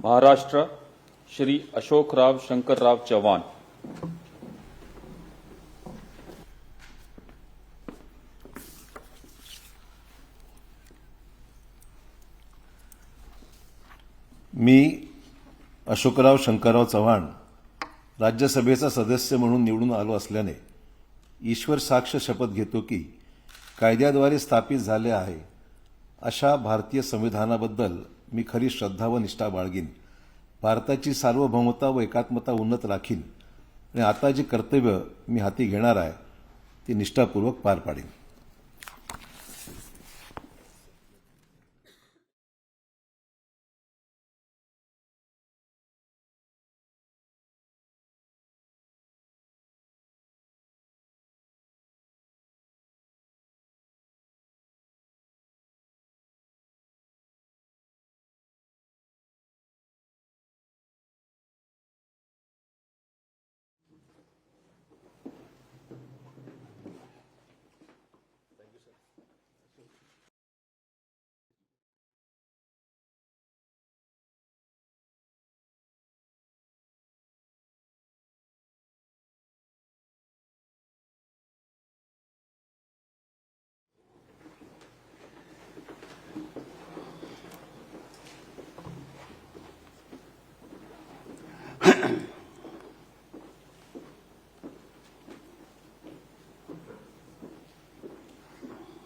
महाराष्ट्र श्री अशोकराव शंकरराव चव्हाण। मी अशोकराव शंकरराव चव्हाण राज्यसभेचा सदस्य म्हणून निवडून आलो असल्याने ईश्वर साक्ष शपथ घेतो की कायद्याद्वारे स्थापित झाले आहे अशा भारतीय संविधानाबद्दल मी खरी श्रद्धा व निष्ठा बाळगीन, भारताची सार्वभौमता व एकात्मता उन्नत राखीन आणि आता जी कर्तव्य मी हाती घेणार आहे ती निष्ठापूर्वक पार पाडीन।